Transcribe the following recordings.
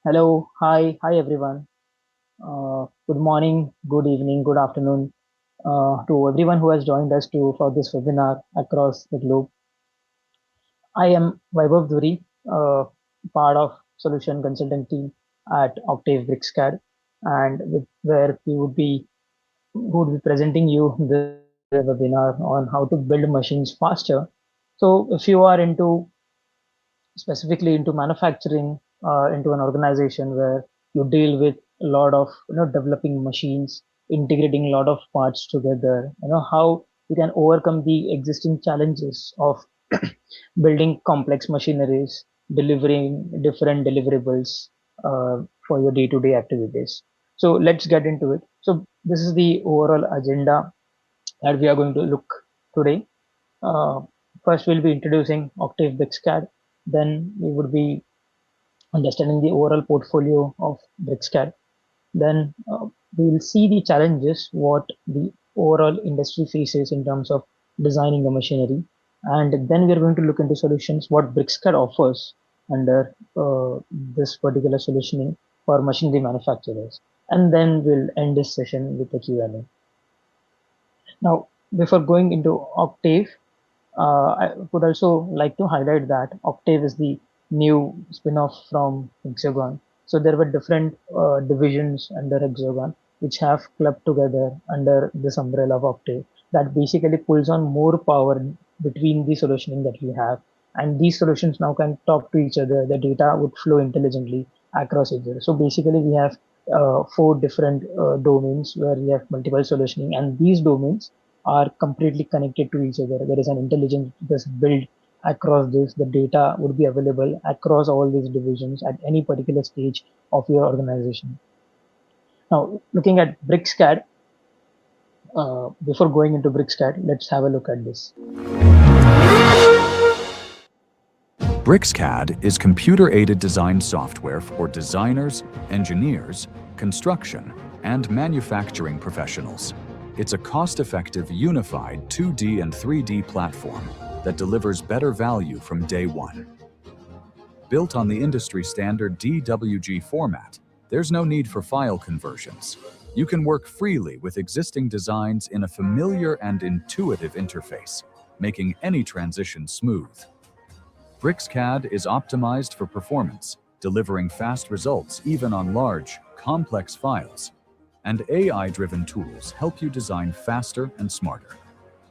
Hello, hi everyone. Good morning, good evening, good afternoon to everyone who has joined us for this webinar across the globe. I am Vaibhav Dhuri, part of solution consulting team at Octave BricsCAD, and where we would be presenting you this webinar on how to build machines faster. So, if you are into specifically into manufacturing, into an organization where you deal with a lot of developing machines, integrating a lot of parts together, how you can overcome the existing challenges of building complex machineries, delivering different deliverables for your day-to-day activities. So let's get into it. So this is the overall agenda that we are going to look today. uh, First, we'll be introducing Octave BricsCAD. Then we would be understanding the overall portfolio of BricsCAD. Then we'll see the challenges what the overall industry faces in terms of designing a machinery. And then we're going to look into solutions what BricsCAD offers under this particular solutioning for machinery manufacturers. And then we'll end this session with a Q&A. Now, before going into Octave, I would also like to highlight that Octave is the new spin-off from Hexagon. So there were different divisions under Hexagon which have clubbed together under this umbrella of Octave that basically pulls on more power between the solutioning that we have. And these solutions now can talk to each other. The data would flow intelligently across each other. So basically we have four different domains where we have multiple solutioning, and these domains are completely connected to each other. There is an intelligence that's built across this. The data would be available across all these divisions at any particular stage of your organization. Now, looking at BricsCAD, before going into BricsCAD, let's have a look at this. BricsCAD is computer-aided design software for designers, engineers, construction, and manufacturing professionals. It's a cost-effective, unified 2D and 3D platform that delivers better value from day one. Built on the industry-standard DWG format, there's no need for file conversions. You can work freely with existing designs in a familiar and intuitive interface, making any transition smooth. BricsCAD is optimized for performance, delivering fast results even on large, complex files. And AI-driven tools help you design faster and smarter.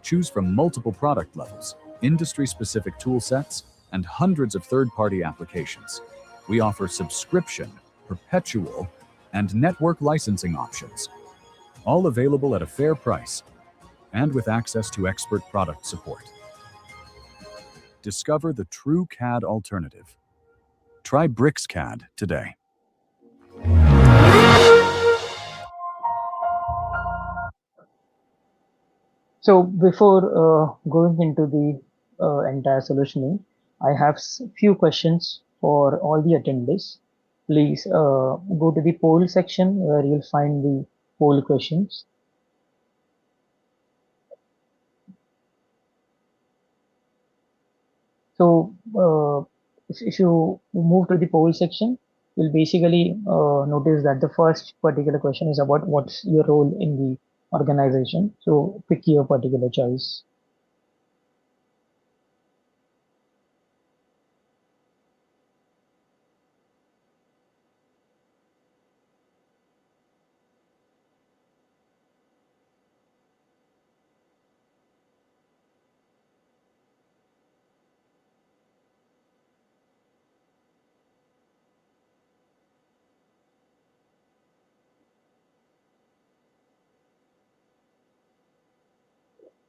Choose from multiple product levels, industry-specific tool sets, and hundreds of third-party applications. We offer subscription, perpetual, and network licensing options, all available at a fair price and with access to expert product support. Discover the true CAD alternative. Try BricsCAD today. So before going into the entire solutioning, I have few questions for all the attendees. Please go to the poll section where you'll find the poll questions. So if you move to the poll section, you'll basically notice that the first particular question is about what's your role in the organization. So pick your particular choice.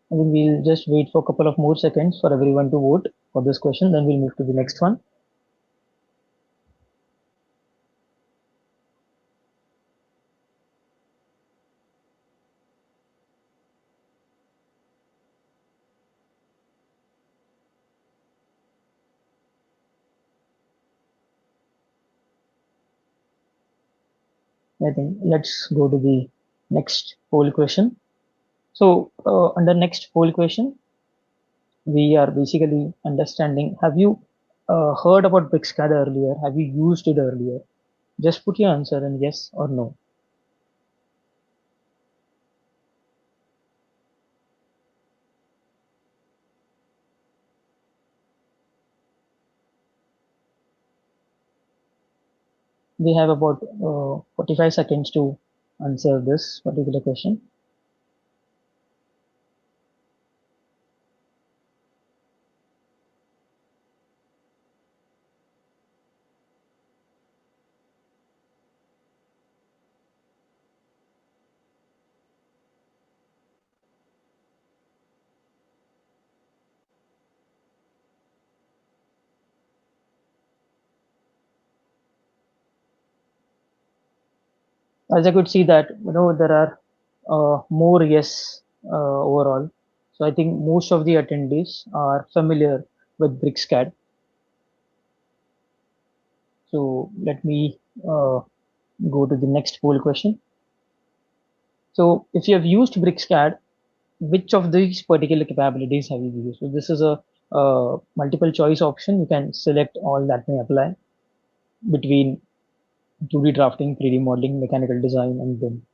I think we'll just wait for a couple of more seconds for everyone to vote for this question, then we'll move to the next one. I think let's go to the next poll question. So under next poll question, we are basically understanding, have you heard about BricsCAD earlier? Have you used it earlier? Just put your answer in yes or no. We have about 45 seconds to answer this particular question. As I could see that there are more yes overall. So I think most of the attendees are familiar with BricsCAD. So let me go to the next poll question. So if you have used BricsCAD, which of these particular capabilities have you used? So this is a multiple choice option. You can select all that may apply between 2D drafting, 3D modeling, mechanical design, and BIM.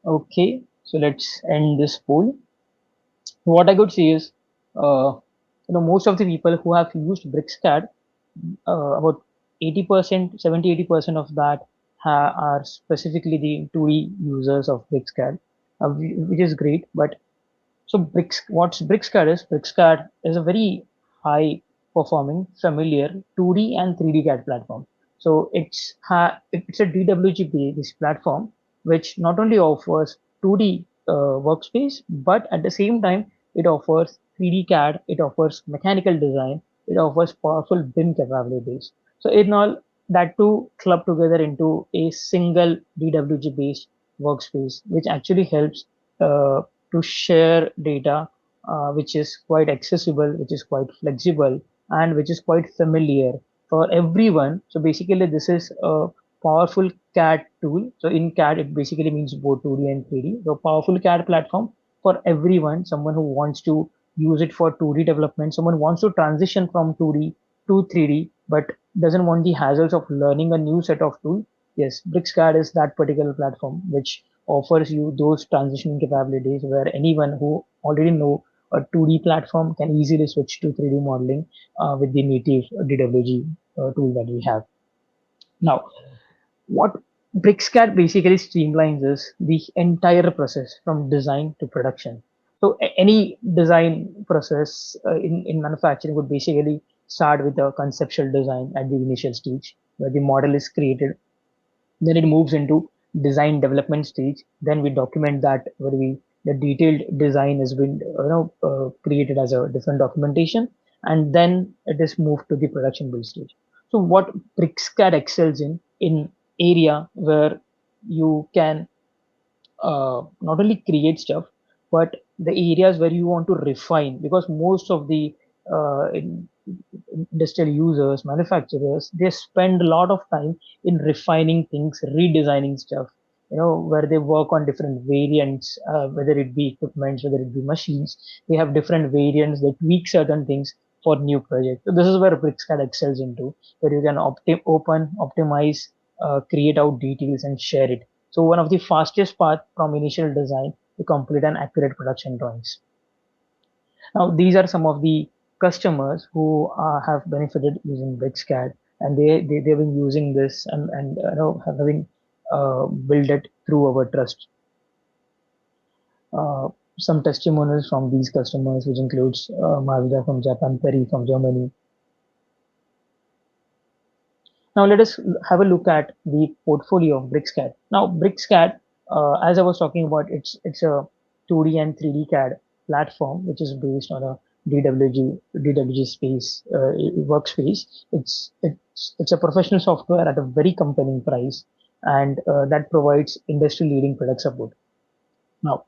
Okay, so let's end this poll. What I could see is, most of the people who have used BricsCAD, about 80%, 70-80% of that are specifically the 2D users of BricsCAD, which is great. But so what's BricsCAD is? BricsCAD is a very high performing, familiar 2D and 3D CAD platform. So it's a DWG based platform which not only offers 2D workspace, but at the same time it offers 3D CAD, it offers mechanical design, it offers powerful BIM capabilities. So in all that two club together into a single DWG based workspace, which actually helps uh, to share data, which is quite accessible, which is quite flexible, and which is quite familiar for everyone. So basically, this is a powerful CAD tool. So in CAD, it basically means both 2D and 3D. So powerful CAD platform for everyone, someone who wants to use it for 2D development, someone wants to transition from 2D to 3D, but doesn't want the hassles of learning a new set of tools. Yes, BricsCAD is that particular platform which offers you those transitioning capabilities where anyone who already know a 2D platform can easily switch to 3D modeling with the native DWG tool that we have. Now, what BricsCAD basically streamlines is the entire process from design to production. So any design process in manufacturing would basically start with a conceptual design at the initial stage where the model is created, then it moves into design development stage. Then we document that where we the detailed design has been created as a different documentation, and then it is moved to the production build stage. So what BricsCAD excels in area where you can not only create stuff, but the areas where you want to refine, because most of the industrial users, manufacturers, they spend a lot of time in refining things, redesigning stuff, where they work on different variants, whether it be equipments, whether it be machines, they have different variants, they tweak certain things for new projects. So this is where BricsCAD excels into, where you can optimize, create out details and share it. So one of the fastest path from initial design to complete an accurate production drawings. Now these are some of the customers who have benefited using BricsCAD, and they've been using this and having built it through our trust. some testimonials from these customers, which includes Mazda from Japan, Perry from Germany. Now let us have a look at the portfolio of BricsCAD. Now BricsCAD, as I was talking about, it's a 2D and 3D CAD platform which is based on a DWG space workspace. It's a professional software at a very compelling price, and that provides industry-leading product support. Now,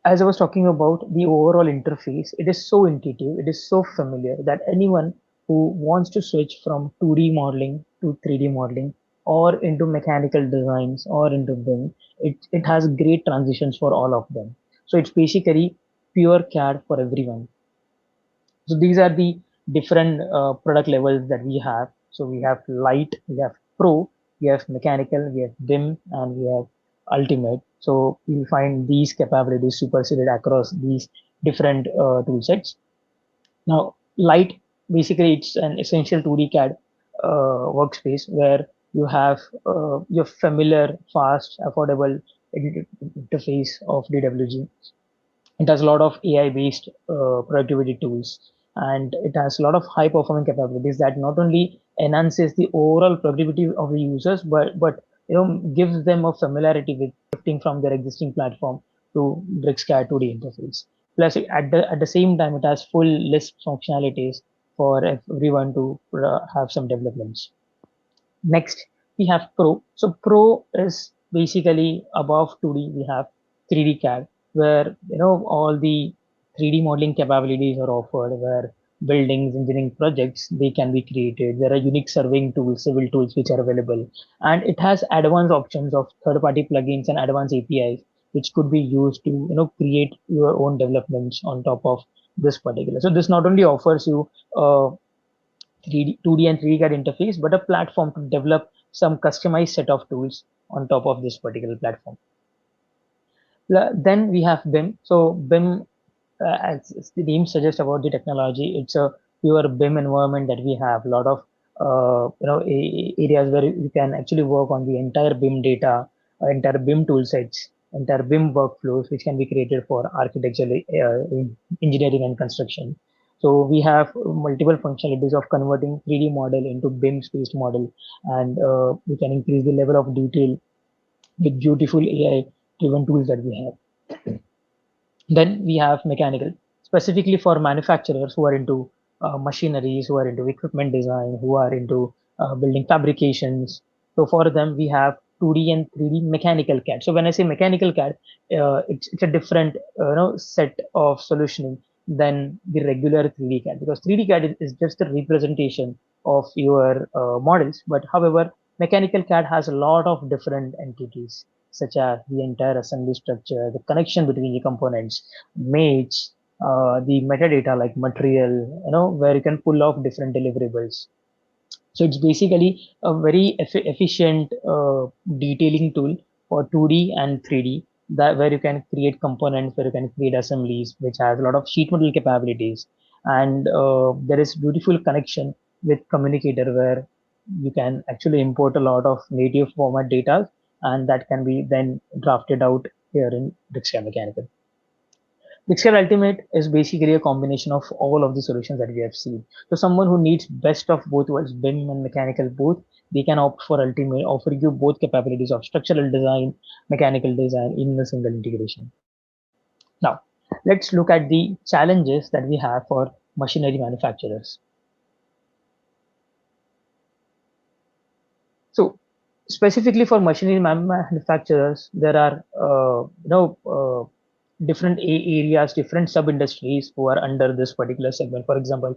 as I was talking about the overall interface, it is so intuitive, it is so familiar that anyone who wants to switch from 2D modeling to 3D modeling or into mechanical designs or into BIM, it has great transitions for all of them. So it's basically pure CAD for everyone. So these are the different product levels that we have. So we have light, we have pro, we have mechanical, we have BIM, and we have ultimate. So you'll find these capabilities superseded across these different tool sets. Now, light, basically it's an essential 2D CAD workspace where you have your familiar, fast, affordable interface of DWG. It has a lot of AI-based productivity tools, and it has a lot of high-performing capabilities that not only enhances the overall productivity of the users, but gives them a familiarity with shifting from their existing platform to BricsCAD 2D interface. Plus, at the same time, it has full list functionalities for everyone to have some developments. Next, we have Pro. So Pro is basically above 2D. We have 3D CAD, where all the 3D modeling capabilities are offered, where buildings, engineering projects they can be created. There are unique surveying tools, civil tools which are available, and it has advanced options of third-party plugins and advanced APIs, which could be used to create your own developments on top of this particular. So this not only offers you 3D, 2D and 3D CAD interface, but a platform to develop some customized set of tools on top of this particular platform. Then we have BIM. So BIM, as the name suggests about the technology, it's a pure BIM environment that we have. A lot of areas where you can actually work on the entire BIM data, entire BIM tool sets, entire BIM workflows, which can be created for architectural, engineering, and construction. So we have multiple functionalities of converting 3D model into BIM-based model, and we can increase the level of detail with beautiful AI-driven tools that we have. Then we have mechanical, specifically for manufacturers who are into machineries, who are into equipment design, who are into building fabrications. So for them, we have 2D and 3D mechanical CAD. So when I say mechanical CAD, it's a different set of solutioning than the regular 3D CAD, because 3D CAD is just a representation of your models. But however, mechanical CAD has a lot of different entities, such as the entire assembly structure, the connection between the components, mates, the metadata like material, where you can pull off different deliverables. So it's basically a very efficient detailing tool for 2D and 3D, that where you can create components, where you can create assemblies, which has a lot of sheet metal capabilities. And there is beautiful connection with communicator, where you can actually import a lot of native format data, and that can be then drafted out here in BricsCAD Mechanical. BricsCAD Ultimate is basically a combination of all of the solutions that we have seen. So someone who needs best of both worlds, BIM and mechanical both, they can opt for Ultimate, offering you both capabilities of structural design, mechanical design in a single integration. Now, let's look at the challenges that we have for machinery manufacturers. So specifically for machinery manufacturers, there are different areas, different sub-industries who are under this particular segment. For example,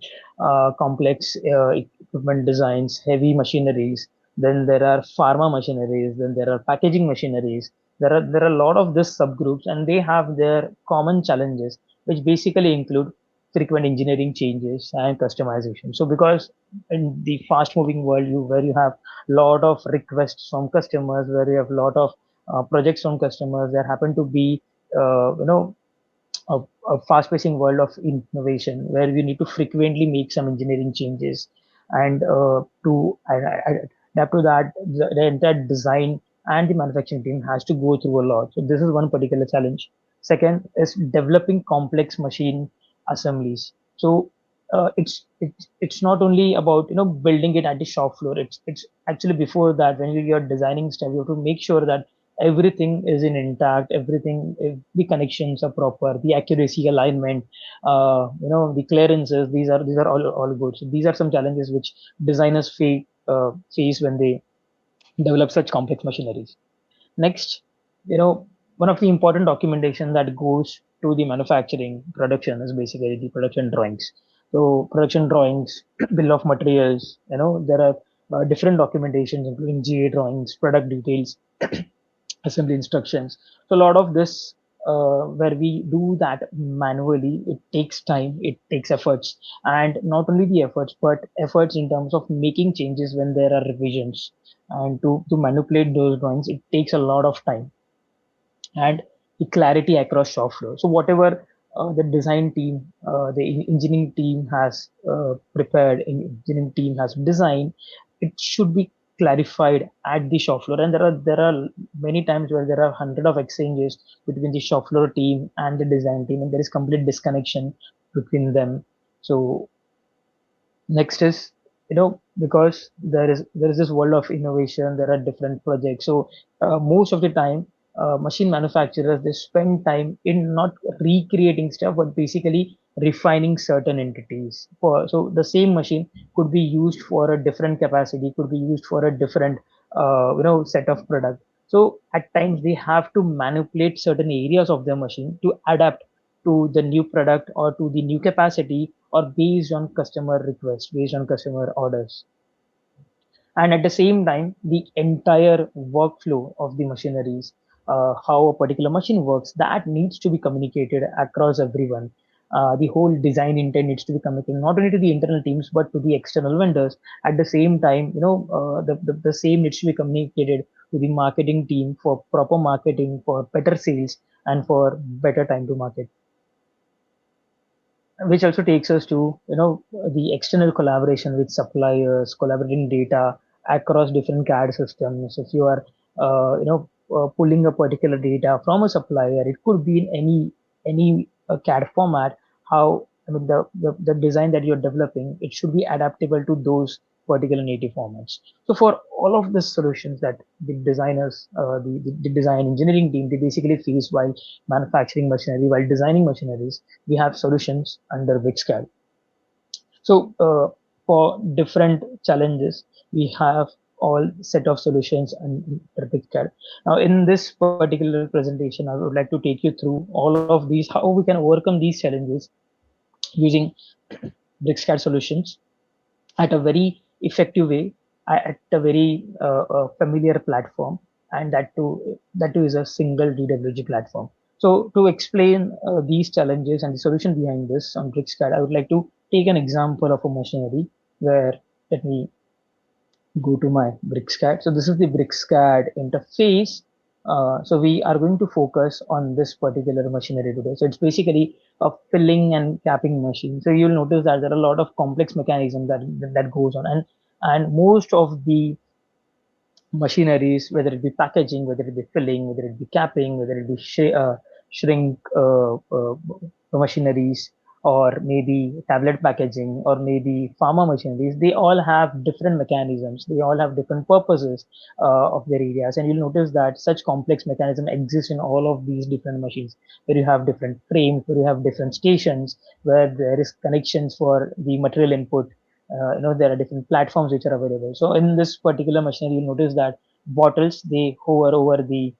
complex equipment designs, heavy machineries. Then there are pharma machineries. Then there are packaging machineries. There are a lot of this subgroups, and they have their common challenges, which basically include frequent engineering changes and customization. So because in the fast moving world, where you have a lot of requests from customers, where you have a lot of projects from customers, there happen to be uh, you know a, a fast pacing world of innovation, where we need to frequently make some engineering changes, and to adapt to that, the entire design and the manufacturing team has to go through a lot. So this is one particular challenge. Second is developing complex machine assemblies. So it's not only about building it at the shop floor. It's actually before that, when you're designing stuff, you have to make sure that everything is in intact, everything, the connections are proper, the accuracy, alignment, the clearances. These are all good. So these are some challenges which designers face when they develop such complex machineries. Next, one of the important documentation that goes to the manufacturing production is basically the production drawings. So production drawings, bill of materials, there are different documentations including GA drawings, product details, assembly instructions. So a lot of this, where we do that manually, it takes time, it takes efforts, and not only the efforts, but efforts in terms of making changes when there are revisions. And to manipulate those drawings, it takes a lot of time and the clarity across shop floor. So whatever the design team, the engineering team has prepared, engineering team has designed, it should be clarified at the shop floor. And there are many times where there are hundred of exchanges between the shop floor team and the design team, and there is complete disconnection between them. So next is, because there is this world of innovation, there are different projects. So most of the time, machine manufacturers, they spend time in not recreating stuff, but basically refining certain entities. So the same machine could be used for a different capacity, could be used for a different set of product. So at times they have to manipulate certain areas of their machine to adapt to the new product or to the new capacity, or based on customer requests, based on customer orders. And at the same time, the entire workflow of the machineries, how a particular machine works, that needs to be communicated across everyone. The whole design intent needs to be communicated not only to the internal teams but to the external vendors. At the same time, the same needs to be communicated to the marketing team for proper marketing, for better sales, and for better time to market. Which also takes us to the external collaboration with suppliers, collaborating data across different CAD systems. If you are pulling a particular data from a supplier, it could be in any CAD format. How, I mean, the design that you're developing, it should be adaptable to those particular native formats. So for all of the solutions that the designers, the design engineering team, they basically face while manufacturing machinery, while designing machineries, we have solutions under BricsCAD. So for different challenges, we have all set of solutions under BricsCAD. Now, in this particular presentation, I would like to take you through all of these, how we can overcome these challenges using BricsCAD solutions at a very effective way, at a very familiar platform, and that too is a single DWG platform. So to explain these challenges and the solution behind this on BricsCAD, I would like to take an example of a machinery where, let me go to my BricsCAD. So this is the BricsCAD interface. So we are going to focus on this particular machinery today. So it's basically a filling and capping machine. So you'll notice that there are a lot of complex mechanism that goes on, and most of the machineries, whether it be packaging, whether it be filling, whether it be capping, whether it be shrink machineries, or maybe tablet packaging, or maybe pharma machineries, they all have different mechanisms. They all have different purposes of their areas. And you'll notice that such complex mechanism exists in all of these different machines, where you have different frames, where you have different stations, where there is connections for the material input. There are different platforms which are available. So in this particular machinery, you'll notice that bottles, they hover over the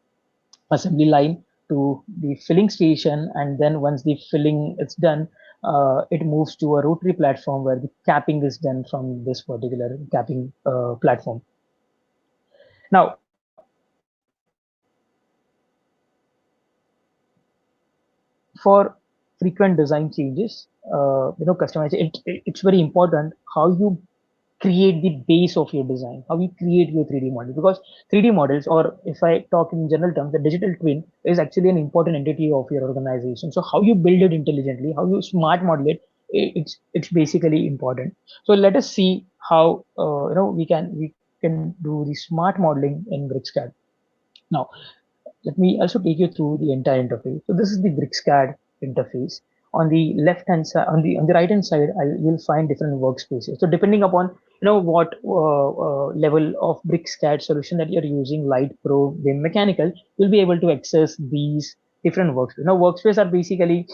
assembly line to the filling station, and then once the filling is done, it moves to a rotary platform where the capping is done from this particular capping platform. Now, for frequent design changes, customization, it's very important how you create the base of your design, how you create your 3D model. Because 3D models, or if I talk in general terms, the digital twin is actually an important entity of your organization. So how you build it intelligently, how you smart model it, it's basically important. So let us see how we can do the smart modeling in BricsCAD. Now, let me also take you through the entire interface. So this is the BricsCAD interface. On the left hand side, on the right hand side, you'll find different workspaces. So depending upon what level of BricsCAD solution that you're using, Light, Pro, then Mechanical, you'll be able to access these different workspaces. Now, workspaces are basically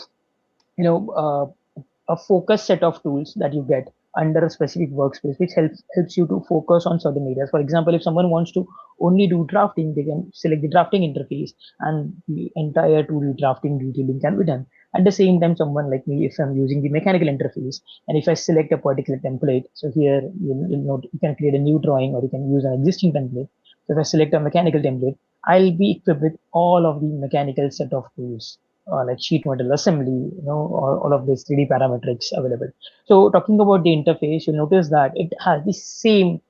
you know uh, a focused set of tools that you get under a specific workspace, which helps you to focus on certain areas. For example, if someone wants to only do drafting, they can select the drafting interface, and the entire 2D drafting detailing can be done. At the same time, someone like me, if I'm using the mechanical interface, and if I select a particular template, so here you can create a new drawing, or you can use an existing template. So if I select a mechanical template, I'll be equipped with all of the mechanical set of tools like sheet metal assembly, all of these 3D parametrics available. So talking about the interface, you'll notice that it has the same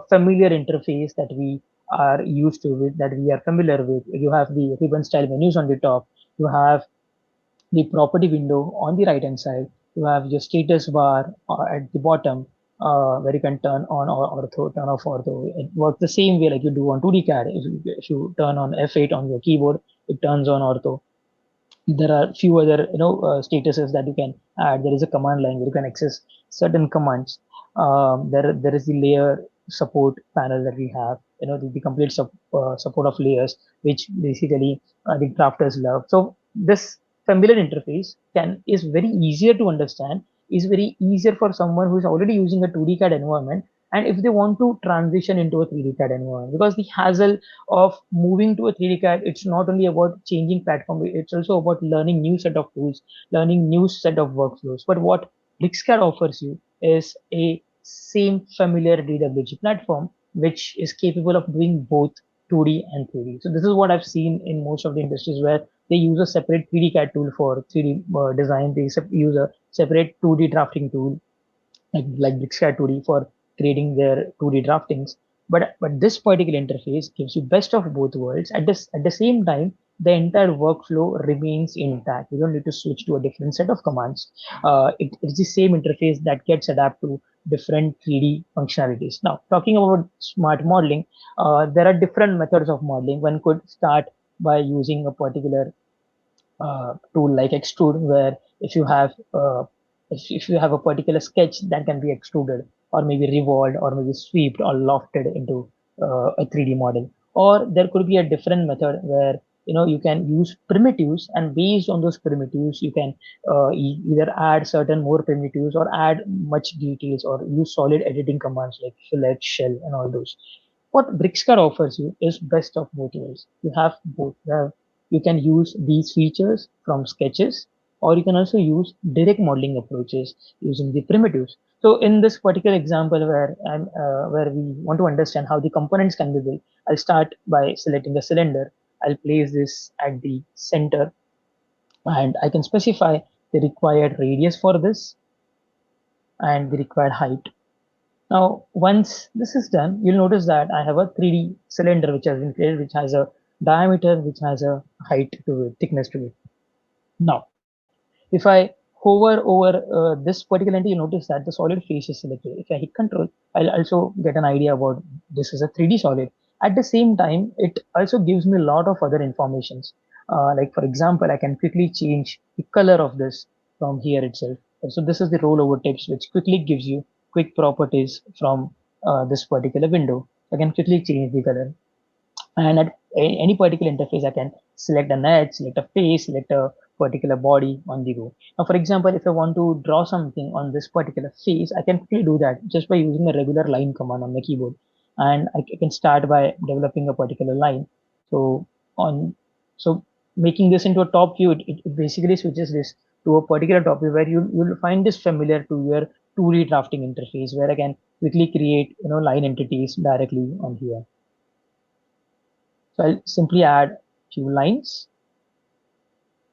familiar interface that we are used to with, that we are familiar with. You have the ribbon style menus on the top. You have the property window on the right hand side. You have your status bar at the bottom, where you can turn on or ortho, turn off ortho. It works the same way like you do on 2D CAD. If you turn on F8 on your keyboard, it turns on ortho. There are few other statuses that you can add. There is a command line where you can access certain commands. There is the layer support panel that we have, the complete support of layers, which basically the drafters love. So this familiar interface can is very easier to understand, is very easier for someone who is already using a 2D CAD environment, and if they want to transition into a 3D CAD environment, because the hassle of moving to a 3D CAD, it's not only about changing platform, it's also about learning new set of tools, learning new set of workflows. But what BricsCAD offers you is a same familiar DWG platform, which is capable of doing both 2D and 3D. So this is what I've seen in most of the industries where they use a separate 3D CAD tool for 3D design. They use a separate 2D drafting tool like BricsCAD 2D for creating their 2D draftings. But this particular interface gives you best of both worlds. At the same time, the entire workflow remains intact. You don't need to switch to a different set of commands. It's the same interface that gets adapted to different 3D functionalities. Now, talking about smart modeling, there are different methods of modeling. One could start by using a particular tool like extrude, where if you have a particular sketch that can be extruded or maybe revolved or maybe swept or lofted into a 3D model. Or there could be a different method where you can use primitives, and based on those primitives you can either add certain more primitives or add much details or use solid editing commands like fillet, shell, and all those. What BricsCAD offers you is best of both worlds. You have both. You can use these features from sketches, or you can also use direct modeling approaches using the primitives. So in this particular example where we want to understand how the components can be built, I'll start by selecting a cylinder. I'll place this at the center, and I can specify the required radius for this and the required height. Now, once this is done, you'll notice that I have a 3D cylinder which has been created, which has a diameter, which has a height to it, thickness to it. Now, if I hover over this particular entity, you notice that the solid face is selected. If I hit control, I'll also get an idea about this is a 3D solid. At the same time, it also gives me a lot of other informations. Like for example, I can quickly change the color of this from here itself. So this is the rollover tips, which quickly gives you quick properties from this particular window. I can quickly change the color, and at any particular interface I can select an edge, select a face, select a particular body on the go. Now for example, if I want to draw something on this particular face, I can quickly do that just by using a regular line command on my keyboard, and I can start by developing a particular line. So on so making this into a top view, it basically switches this to a particular top view where you'll find this familiar to your 2D drafting interface, where I can quickly create line entities directly on here. So I'll simply add few lines.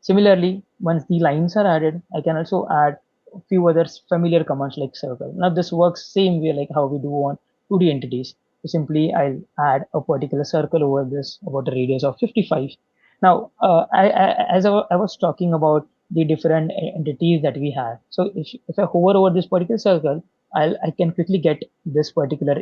Similarly, once the lines are added, I can also add a few other familiar commands like circle. Now this works same way like how we do on 2D entities. So simply I'll add a particular circle over this about a radius of 55. Now, as I was talking about the different entities that we have. So if I hover over this particular circle, I can quickly get this particular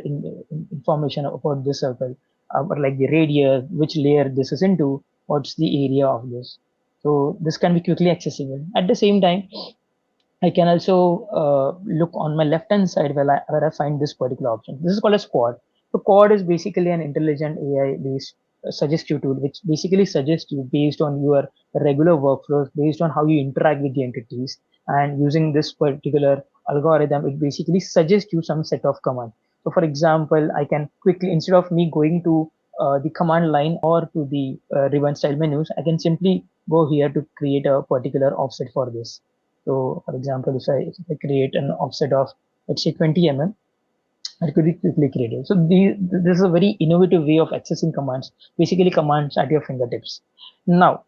information about this circle. or like the radius, which layer this is into, what's the area of this. So this can be quickly accessible. At the same time, I can also look on my left hand side where I find this particular option. This is called as quad. So quad is basically an intelligent AI based suggestive tool, which basically suggests you based on your regular workflows, based on how you interact with the entities. And using this particular algorithm, it basically suggests you some set of commands. So for example, I can quickly, instead of me going to the command line or to the ribbon style menus, I can simply go here to create a particular offset for this. So for example, if I create an offset of, let's say, 20 mm, it could be quickly created. So this is a very innovative way of accessing commands, basically commands at your fingertips. Now,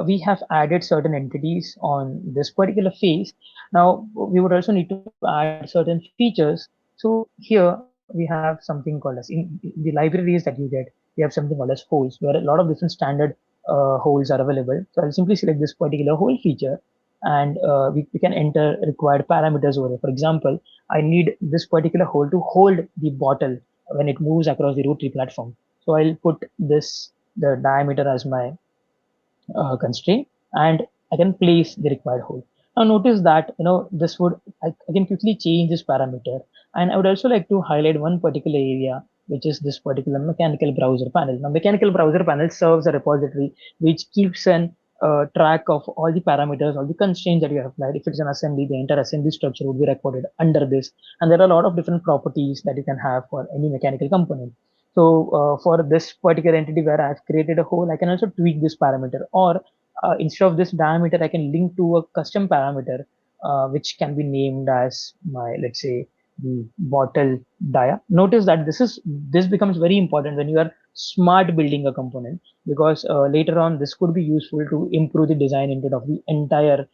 we have added certain entities on this particular phase. Now, we would also need to add certain features. So here we have something called as, in the libraries that you get, we have something called as holes, where a lot of different standard holes are available. So I'll simply select this particular hole feature, and we can enter required parameters over here. For example, I need this particular hole to hold the bottle when it moves across the rotary platform. So I'll put the diameter as my constraint, and I can place the required hole. Now notice that this would, I can quickly change this parameter, and I would also like to highlight one particular area, which is this particular mechanical browser panel. Now mechanical browser panel serves a repository which keeps an track of all the parameters, all the constraints that you have applied. If it's an assembly, the entire assembly structure would be recorded under this, and there are a lot of different properties that you can have for any mechanical component. So for this particular entity where I've created a hole, I can also tweak this parameter, or instead of this diameter, I can link to a custom parameter, which can be named as my, let's say, the bottle dia. Notice that this becomes very important when you are smart building a component, because later on this could be useful to improve the design intent of the entire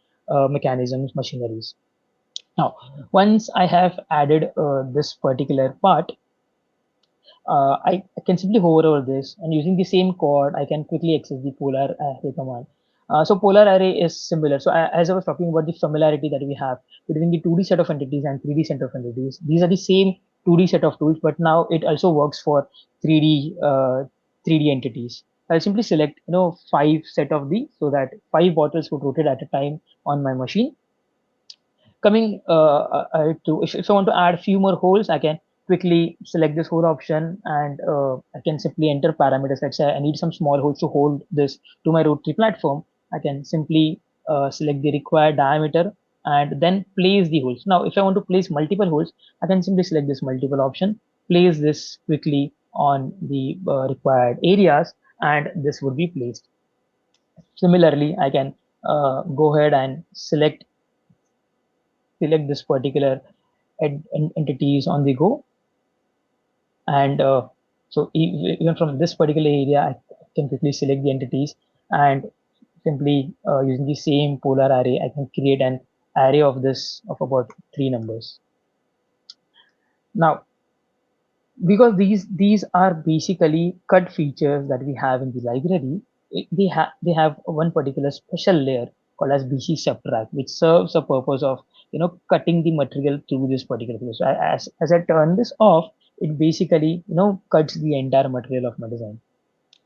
mechanisms, machineries. Now, once I have added this particular part, I can simply hover over this, and using the same code, I can quickly access the polar array command. So polar array is similar. So as I was talking about the familiarity that we have between the 2D set of entities and 3D set of entities, these are the same 2D set of tools, but now it also works for 3D 3D entities. I'll simply select 5 set of these, so that 5 bottles would rotate at a time on my machine. Coming to, if I want to add a few more holes, I can quickly select this hole option, and I can simply enter parameters. Let's say I need some small holes to hold this to my rotary platform. I can simply select the required diameter and then place the holes. Now, if I want to place multiple holes, I can simply select this multiple option, place this quickly on the required areas, and this would be placed. Similarly, I can go ahead and select this particular entities on the go, and so even from this particular area, I can quickly select the entities, and simply using the same polar array, I can create an array of this of about 3 numbers. Now, because these are basically cut features that we have in the library, they have one particular special layer called as BC subtract, which serves a purpose of cutting the material through this particular place. So as I turn this off, it basically cuts the entire material of my design.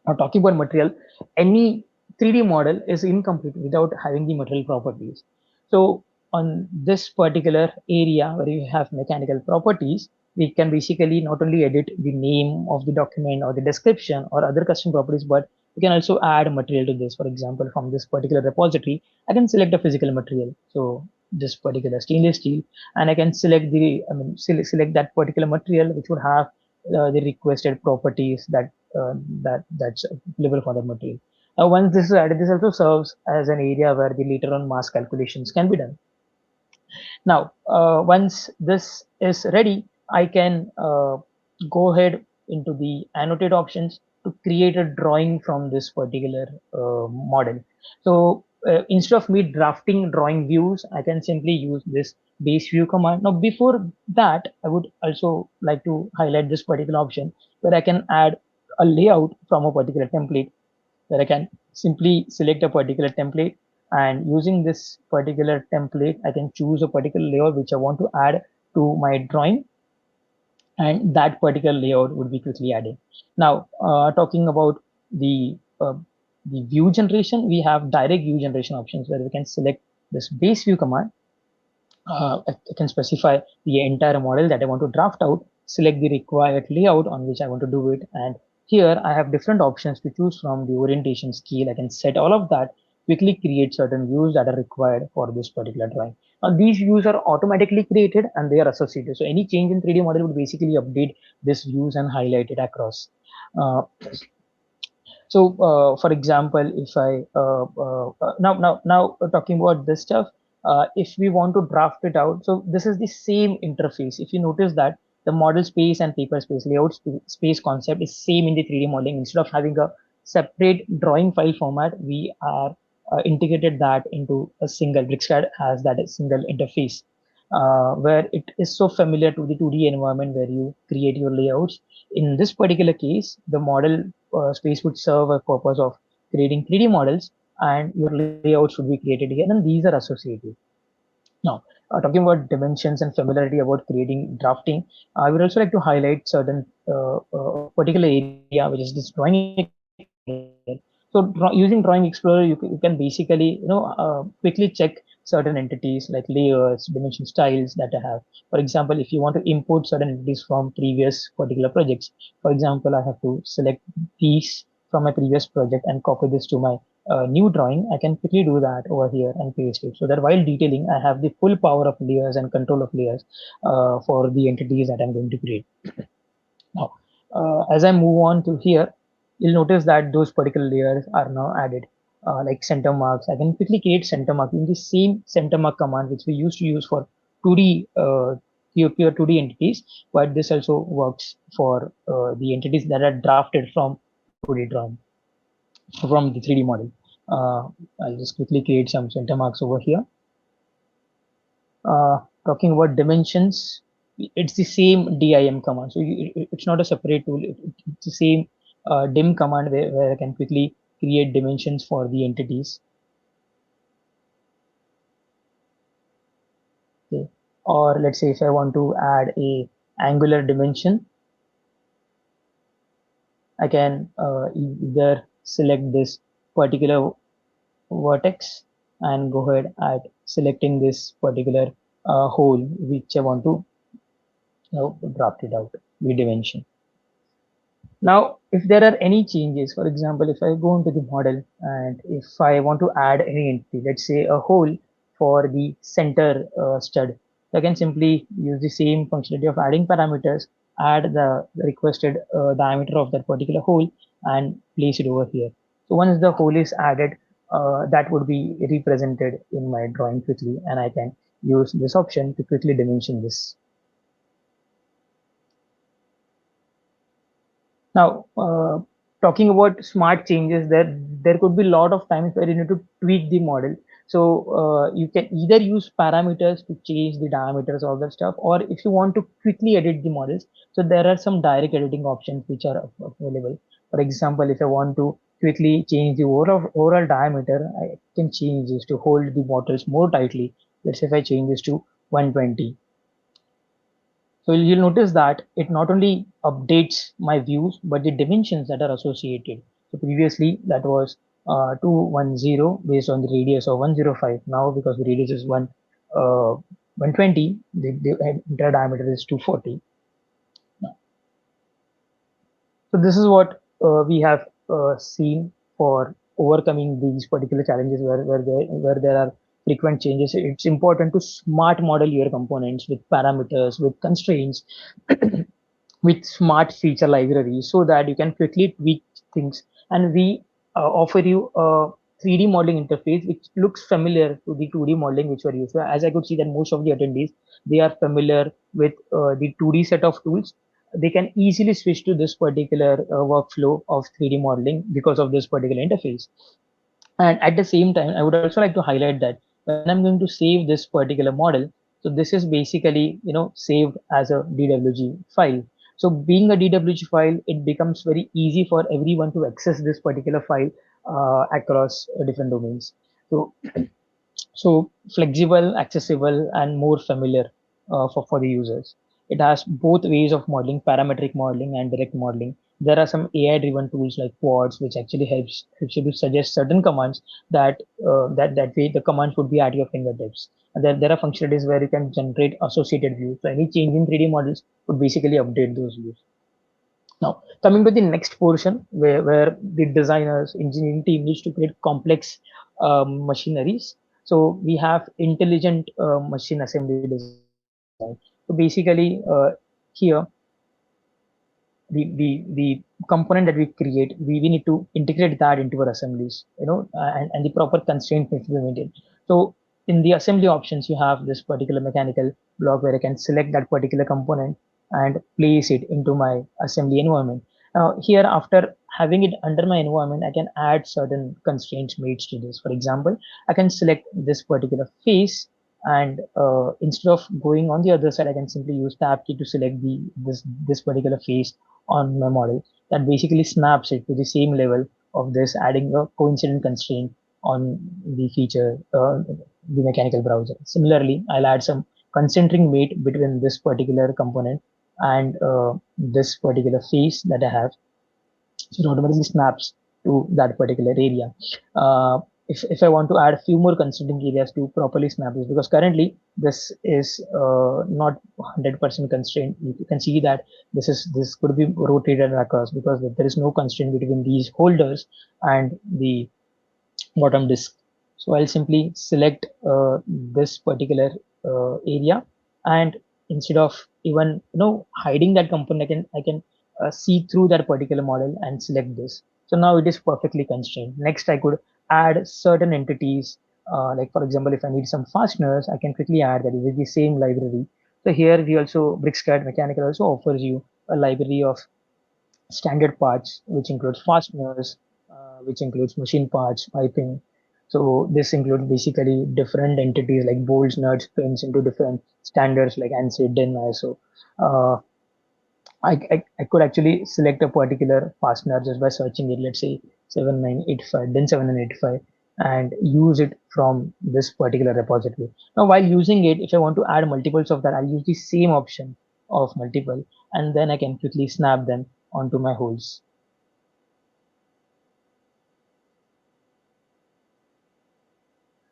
Now talking about material, any 3D model is incomplete without having the material properties. So on this particular area where you have mechanical properties, we can basically not only edit the name of the document or the description or other custom properties, but we can also add material to this. For example, from this particular repository, I can select a physical material. So this particular stainless steel, and I can select select that particular material which would have the requested properties that's applicable for that material. Now, once this is added, this also serves as an area where the later on mass calculations can be done. Now, once this is ready, I can go ahead into the annotate options to create a drawing from this particular model. So instead of me drafting drawing views, I can simply use this base view command. Now, before that, I would also like to highlight this particular option where I can add a layout from a particular template, where I can simply select a particular template, and using this particular template, I can choose a particular layout which I want to add to my drawing. and that particular layout would be quickly added. Now, talking about the uh, the view generation, we have direct view generation options where we can select this base view command. I can specify the entire model that I want to draft out, select the required layout on which I want to do it, and here I have different options to choose from. The orientation scale, I can set all of that, quickly create certain views that are required for this particular drawing. Now these views are automatically created and they are associated. So any change in 3D model would basically update these views and highlight it across. Uh, for example, if I talking about this stuff, if we want to draft it out, so this is the same interface. If you notice that the model space and paper space layout space concept is same in the 3D modeling. Instead of having a separate drawing file format, we are integrated that into a single. BricsCAD has that single interface. Where it is so familiar to the 2D environment where you create your layouts. In this particular case, the model space would serve a purpose of creating 3D models, and your layouts would be created here, and these are associated. Now, talking about dimensions and familiarity about creating drafting, I would also like to highlight certain particular area, which is this drawing explorer. So using drawing explorer, you can basically quickly check certain entities like layers, dimension styles that I have. For example, if you want to import certain entities from previous particular projects, for example, I have to select these from my previous project and copy this to my new drawing. I can quickly do that over here and paste it, so that while detailing, I have the full power of layers and control of layers for the entities that I'm going to create. Now, as I move on to here, you'll notice that those particular layers are now added, like center marks. I can quickly create center mark in the same center mark command which we used to use for 2D pure 2D entities, but this also works for the entities that are drafted from 2D drawing, from the 3D model. I'll just quickly create some center marks over here. Talking about dimensions, it's the same dim command. So it's not a separate tool. It's the same dim command where I can quickly create dimensions for the entities. Okay. Or let's say if I want to add a angular dimension, I can either select this particular vertex and go ahead at selecting this particular hole which I want to draft it out, the dimension. Now, if there are any changes, for example, if I go into the model and if I want to add any entity, let's say a hole for the center stud, I can simply use the same functionality of adding parameters, add the requested diameter of that particular hole and place it over here. So once the hole is added, that would be represented in my drawing quickly, and I can use this option to quickly dimension this. Now, talking about smart changes, there could be a lot of times where you need to tweak the model. So you can either use parameters to change the diameters, all that stuff, or if you want to quickly edit the models, so there are some direct editing options which are available. For example, if I want to quickly change the overall diameter, I can change this to hold the bottles more tightly. Let's say if I change this to 120. So you'll notice that it not only updates my views, but the dimensions that are associated. So previously that was 210 based on the radius of 105. Now because the radius is 120, the entire diameter is 240. So this is what we have seen for overcoming these particular challenges where there are frequent changes. It's important to smart model your components with parameters, with constraints, with smart feature libraries, so that you can quickly tweak things. And we offer you a 3D modeling interface which looks familiar to the 2D modeling which we're used to. As I could see that most of the attendees, they are familiar with the 2D set of tools. They can easily switch to this particular workflow of 3D modeling because of this particular interface. And at the same time, I would also like to highlight that when I'm going to save this particular model, so this is basically, saved as a DWG file. So being a DWG file, it becomes very easy for everyone to access this particular file across different domains. So, so flexible, accessible, and more familiar for the users. It has both ways of modeling, parametric modeling and direct modeling. There are some AI-driven tools like quads, which actually helps you to suggest certain commands that way the commands would be at your fingertips. And there are functionalities where you can generate associated views. So any change in 3D models would basically update those views. Now, coming to the next portion, where the designers, engineering team needs to create complex machineries. So we have intelligent machine assembly design. So basically, here the component that we create, we need to integrate that into our assemblies, and the proper constraints need to be maintained. So in the assembly options, you have this particular mechanical block where I can select that particular component and place it into my assembly environment. Now here, after having it under my environment, I can add certain constraints made to this. For example, I can select this particular face, and instead of going on the other side, I can simply use tab key to select this particular face on my model. That basically snaps it to the same level of this, adding a coincident constraint on the feature, the mechanical browser. Similarly, I'll add some concentric mate between this particular component and this particular face that I have, so it automatically snaps to that particular area. If I want to add a few more constrainting areas to properly snap this, because currently this is not 100% constraint. You can see that this could be rotated across because there is no constraint between these holders and the bottom disk. So I'll simply select this particular area, and instead of even hiding that component, I can see through that particular model and select this. So now it is perfectly constrained. Next, I could add certain entities, like for example, if I need some fasteners, I can quickly add that with the same library. So here we also, BricsCAD Mechanical also offers you a library of standard parts, which includes fasteners, which includes machine parts, piping. So this includes basically different entities like bolts, nuts, pins into different standards like ANSI, DIN, ISO. Uh, I could actually select a particular fastener just by searching it, let's say 7985, DIN 7985, and use it from this particular repository. Now, while using it, if I want to add multiples of that, I'll use the same option of multiple, and then I can quickly snap them onto my holes.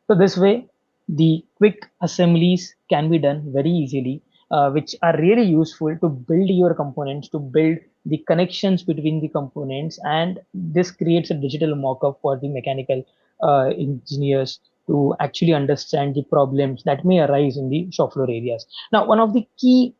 So this way, the quick assemblies can be done very easily, which are really useful to build your components, to build the connections between the components, and this creates a digital mock-up for the mechanical engineers to actually understand the problems that may arise in the shop floor areas. Now, one of the key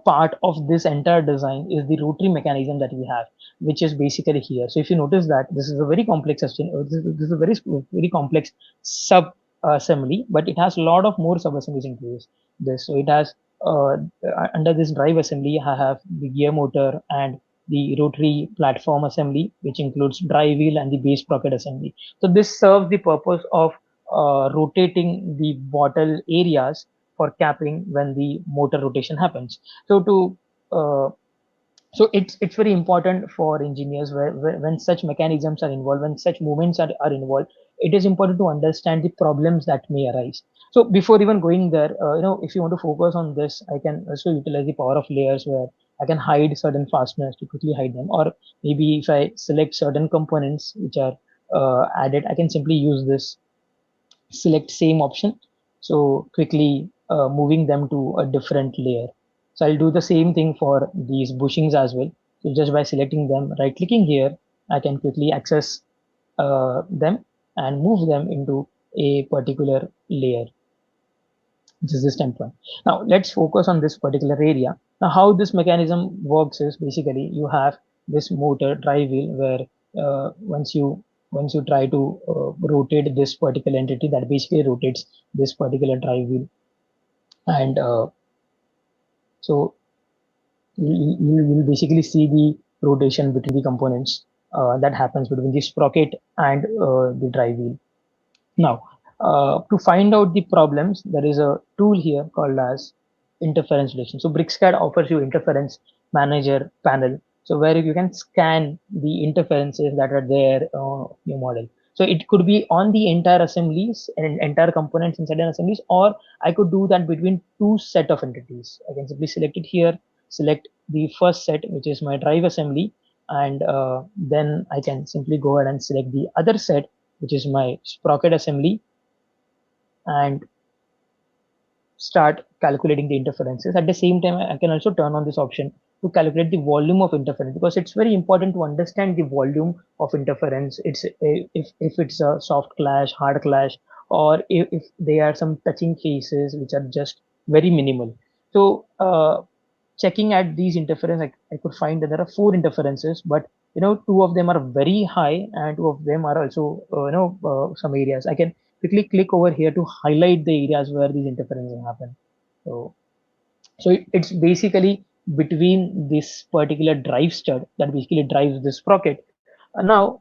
part of this entire design is the rotary mechanism that we have, which is basically here. So if you notice that this is a very complex this is a very complex sub assembly, but it has a lot of more sub assemblies into this. So it has under this drive assembly, I have the gear motor and the rotary platform assembly, which includes drive wheel and the base sprocket assembly. So this serves the purpose of rotating the bottle areas for capping when the motor rotation happens. So to uh, so it's very important for engineers where when such mechanisms are involved, when such movements are involved, it is important to understand the problems that may arise. So before even going there, if you want to focus on this, I can also utilize the power of layers where I can hide certain fasteners to quickly hide them, or maybe if I select certain components which are added, I can simply use this select same option. So quickly moving them to a different layer. So I'll do the same thing for these bushings as well. So just by selecting them, right clicking here, I can quickly access them and move them into a particular layer, which is this temp one. Now let's focus on this particular area. Now how this mechanism works is basically you have this motor drive wheel where once you try to rotate this particular entity, that basically rotates this particular drive wheel, and so you'll basically see the rotation between the components that happens between the sprocket and the drive wheel. Now, to find out the problems, there is a tool here called as interference detection. So BricsCAD offers you interference manager panel. So where you can scan the interferences that are there in your model. So it could be on the entire assemblies and entire components inside an assemblies, or I could do that between two set of entities. I can simply select it here, select the first set, which is my drive assembly, and then I can simply go ahead and select the other set, which is my sprocket assembly, and start calculating the interferences. At the same time, I can also turn on this option to calculate the volume of interference, because it's very important to understand the volume of interference. It's if it's a soft clash, hard clash, or if there are some touching cases which are just very minimal. So checking at these interference, I could find that there are four interferences, but two of them are very high and two of them are also some areas. I can quickly click over here to highlight the areas where these interferences happen. So it's basically between this particular drive stud that basically drives this sprocket. Now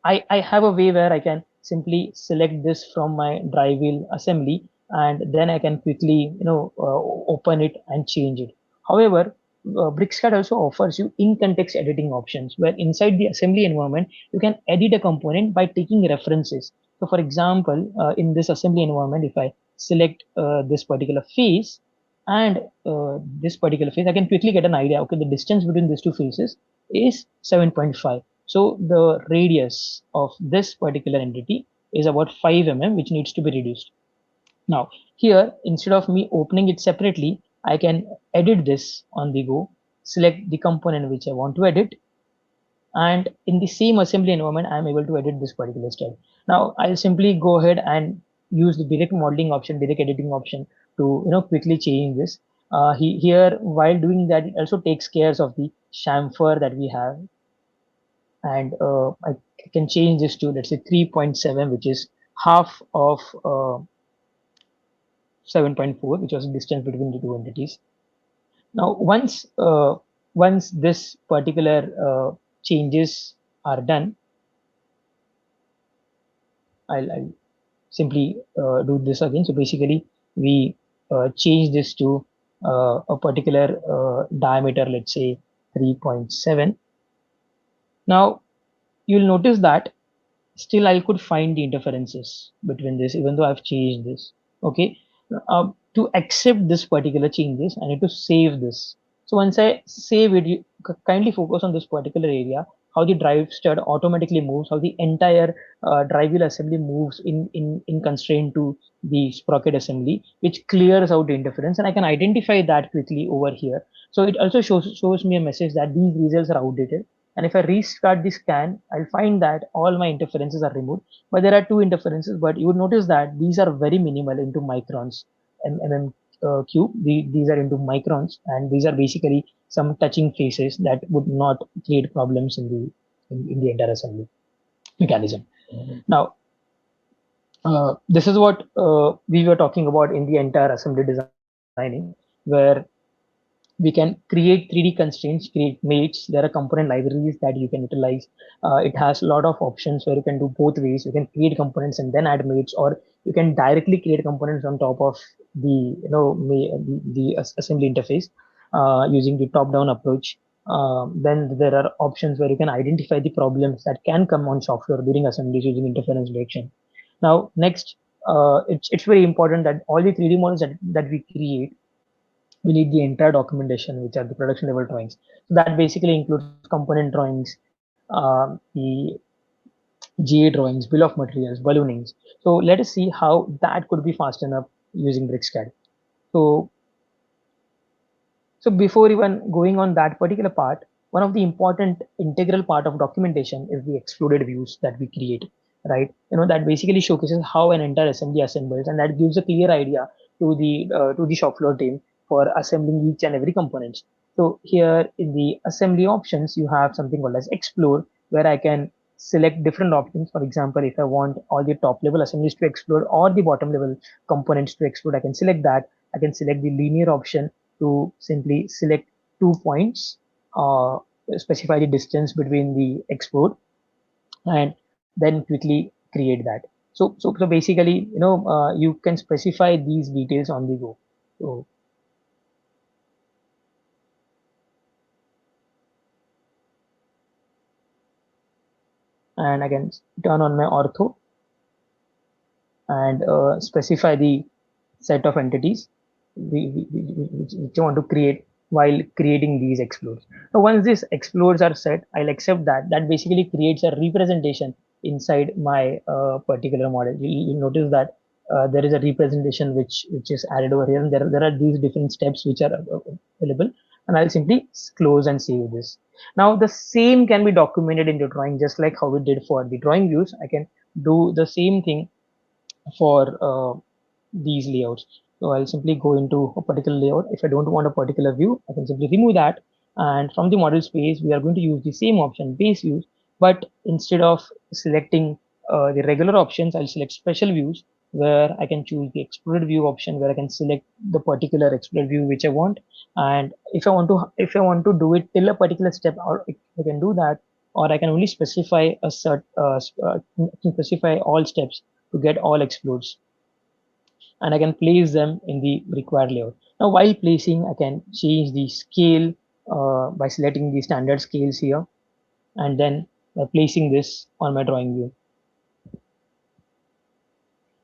I have a way where I can simply select this from my drive wheel assembly, and then I can quickly open it and change it. However, BricsCAD also offers you in-context editing options, where inside the assembly environment you can edit a component by taking references. So for example, in this assembly environment, if I select this particular face and this particular face, I can quickly get an idea. Okay, the distance between these two faces is 7.5. So the radius of this particular entity is about 5 mm, which needs to be reduced. Now here, instead of me opening it separately, I can edit this on the go, select the component which I want to edit, and in the same assembly environment, I'm able to edit this particular style. Now I'll simply go ahead and use the direct modeling option, direct editing option to quickly change this. Here, while doing that, it also takes care of the chamfer that we have, and I can change this to, let's say, 3.7, which is half of 7.4, which was the distance between the two entities. Now once this particular changes are done, I'll simply do this again. So basically we change this to a particular diameter, let's say 3.7. Now you'll notice that still I could find the interferences between this, even though I've changed this. Okay. To accept this particular changes, I need to save this. So once I save it, you kindly focus on this particular area, how the drive stud automatically moves, how the entire drive wheel assembly moves in constraint to the sprocket assembly, which clears out the interference, and I can identify that quickly over here. So it also shows me a message that these results are outdated, and if I restart the scan, I'll find that all my interferences are removed. But there are two interferences, but you would notice that these are very minimal into microns, cube. These are into microns, and these are basically some touching faces that would not create problems in the entire assembly mechanism. Now, this is what we were talking about in the entire assembly designing, where we can create 3D constraints, create mates. There are component libraries that you can utilize. It has a lot of options where you can do both ways. You can create components and then add mates, or you can directly create components on top of the assembly interface using the top-down approach. Then there are options where you can identify the problems that can come on software during assemblies using interference detection. Now, next, it's very important that all the 3D models that we create, we need the entire documentation, which are the production level drawings. So that basically includes component drawings, the GA drawings, bill of materials, balloonings. So let us see how that could be fast enough using BricsCAD. So, so before even going on that particular part, one of the important integral part of documentation is the exploded views that we create, right? That basically showcases how an entire assembly assembles, and that gives a clear idea to the shop floor team for assembling each and every components. So here in the assembly options, you have something called as explore, where I can select different options. For example, if I want all the top level assemblies to explode or the bottom level components to explode, I can select that. I can select the linear option to simply select 2 points, specify the distance between the explode, and then quickly create that. So basically, you can specify these details on the go. So and I can turn on my ortho and specify the set of entities which I want to create while creating these explodes. Now, once these explodes are set, I'll accept that. That basically creates a representation inside my particular model. You'll notice that there is a representation which is added over here, and there are these different steps which are available. And I'll simply close and save this. Now, the same can be documented into drawing, just like how we did for the drawing views. I can do the same thing for these layouts. So I'll simply go into a particular layout. If I don't want a particular view, I can simply remove that. And from the model space, we are going to use the same option, base views, but instead of selecting the regular options, I'll select special views, where I can choose the exploded view option, where I can select the particular exploded view which I want. And if I want to do it till a particular step, or I can do that, or I can only specify specify all steps to get all explodes, and I can place them in the required layout. Now, while placing, I can change the scale by selecting the standard scales here, and then placing this on my drawing view.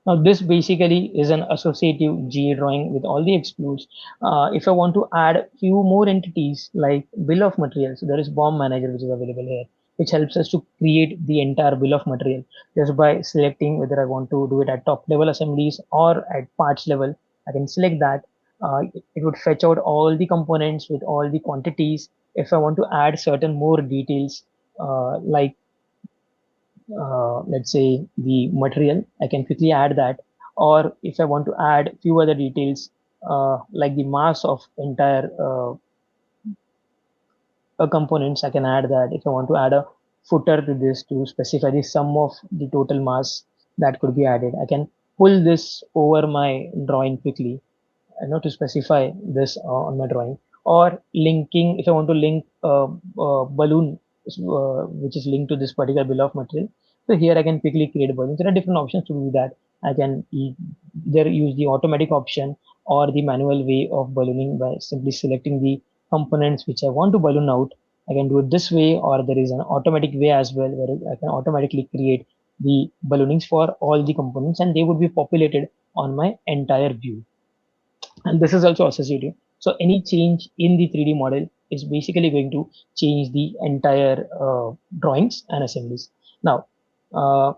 Now, this basically is an associative GA drawing with all the excludes. If I want to add few more entities like bill of materials, so there is BOM manager which is available here, which helps us to create the entire bill of material just by selecting whether I want to do it at top level assemblies or at parts level. I can select that. It would fetch out all the components with all the quantities. If I want to add certain more details, like let's say the material, I can quickly add that. Or if I want to add few other details, like the mass of entire components, I can add that. If I want to add a footer to this to specify the sum of the total mass that could be added, I can pull this over my drawing quickly, to specify this on my drawing. Or linking, if I want to link balloon which is linked to this particular bill of material, so here I can quickly create balloons. There are different options to do that. I can either use the automatic option or the manual way of ballooning by simply selecting the components which I want to balloon out. I can do it this way, or there is an automatic way as well, where I can automatically create the balloonings for all the components, and they would be populated on my entire view. And this is also associative. So any change in the 3D model is basically going to change the entire drawings and assemblies. Now, uh,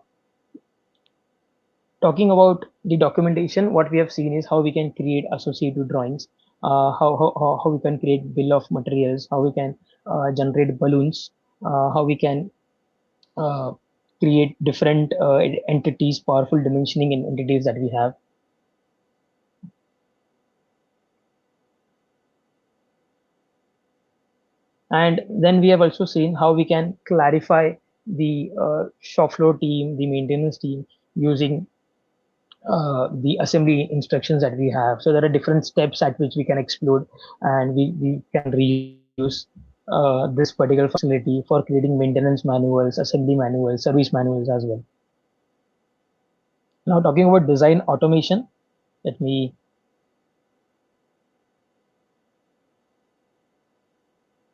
talking about the documentation, what we have seen is how we can create associative drawings, how we can create bill of materials, how we can generate balloons, how we can uh, create different entities, powerful dimensioning in entities that we have. And then we have also seen how we can clarify the shop floor team, the maintenance team, using the assembly instructions that we have. So there are different steps at which we can explode, and we can reuse this particular facility for creating maintenance manuals, assembly manuals, service manuals as well. Now, talking about design automation, let me,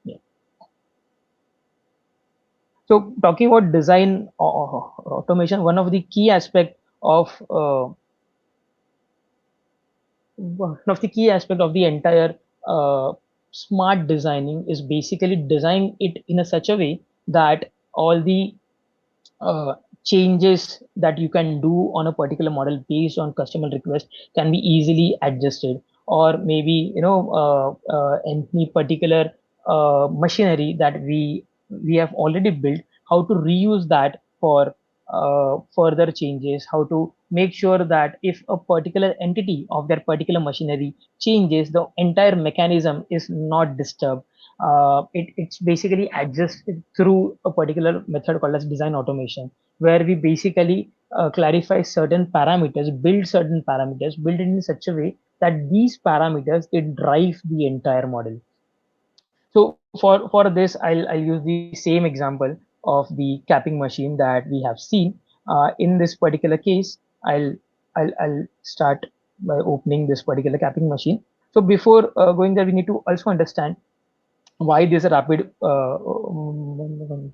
yeah. So talking about design automation, one of the key aspect of the entire smart designing is basically design it in a such a way that all the uh, changes that you can do on a particular model based on customer request can be easily adjusted. Or maybe any particular machinery that we have already built, how to reuse that for further changes, how to make sure that if a particular entity of that particular machinery changes, the entire mechanism is not disturbed. It's basically adjusted through a particular method called as design automation, where we basically clarify certain parameters, build it in such a way that these parameters, it drive the entire model. So for this, I'll use the same example of the capping machine that we have seen. In this particular case, I'll start by opening this particular capping machine. So before going there, we need to also understand why these rapid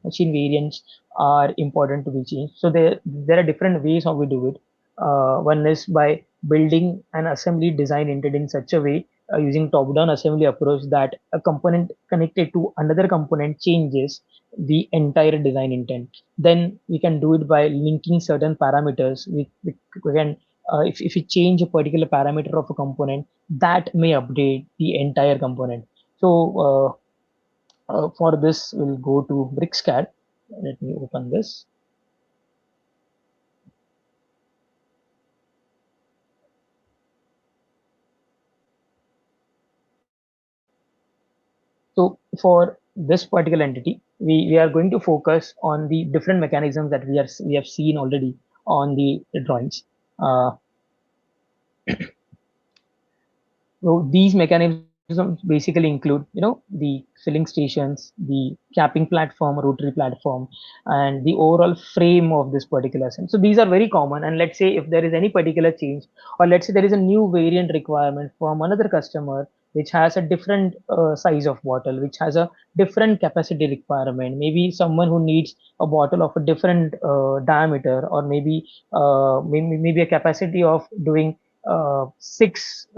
machine variants are important to be changed. So there are different ways how we do it. One is by building an assembly design intent in such a way, using top-down assembly approach, that a component connected to another component changes the entire design intent. Then we can do it by linking certain parameters. We can if we change a particular parameter of a component, that may update the entire component. So for this, we'll go to BricsCAD. Let me open this. So for this particular entity, we are going to focus on the different mechanisms that we have seen already on the drawings. Uh, So these mechanisms basically include, the filling stations, the capping platform, rotary platform, and the overall frame of this particular assembly. So these are very common. And let's say if there is any particular change, or let's say there is a new variant requirement from another customer, which has a different size of bottle, which has a different capacity requirement. Maybe someone who needs a bottle of a different diameter, or maybe a capacity of doing six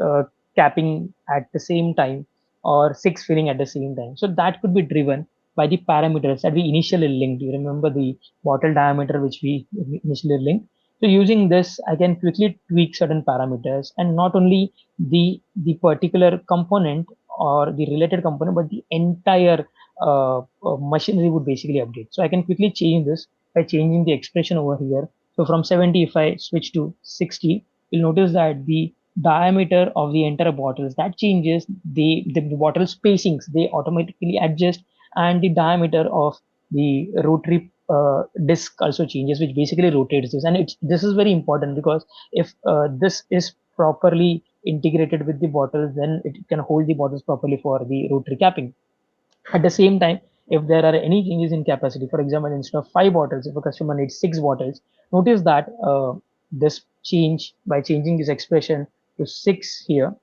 capping at the same time, or six filling at the same time. So that could be driven by the parameters that we initially linked. You remember the bottle diameter which we initially linked. So using this, I can quickly tweak certain parameters, and not only the particular component or the related component, but the entire machinery would basically update. So I can quickly change this by changing the expression over here. So from 70, if I switch to 60, you'll notice that the diameter of the entire bottles that changes, the bottle spacings they automatically adjust, and the diameter of the rotary disc also changes, which basically rotates this. And this is very important, because if this is properly integrated with the bottles, then it can hold the bottles properly for the rotary capping. At the same time, if there are any changes in capacity, for example, instead of 5 bottles, if a customer needs 6 bottles, notice that this change, by changing this expression to 6 here,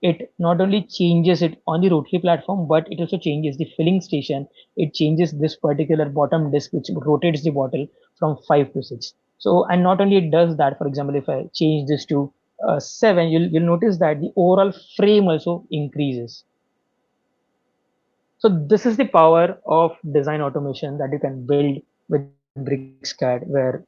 it not only changes it on the rotary platform, but it also changes the filling station. It changes this particular bottom disk, which rotates the bottle from 5 to 6. So, and not only it does that, for example, if I change this to 7, you'll notice that the overall frame also increases. So this is the power of design automation that you can build with BricsCAD, where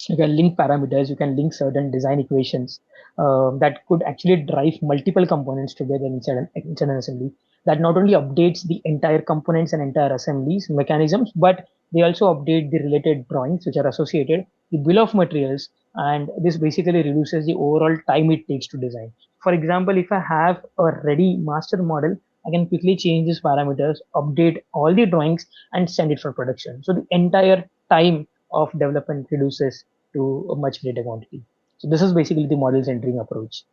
you can link parameters, you can link certain design equations that could actually drive multiple components together inside an assembly. That not only updates the entire components and entire assemblies mechanisms, but they also update the related drawings which are associated, the bill of materials, and this basically reduces the overall time it takes to design. For example, if I have a ready master model, I can quickly change these parameters, update all the drawings, and send it for production. So the entire time of development reduces to a much greater quantity. So this is basically the model centering approach.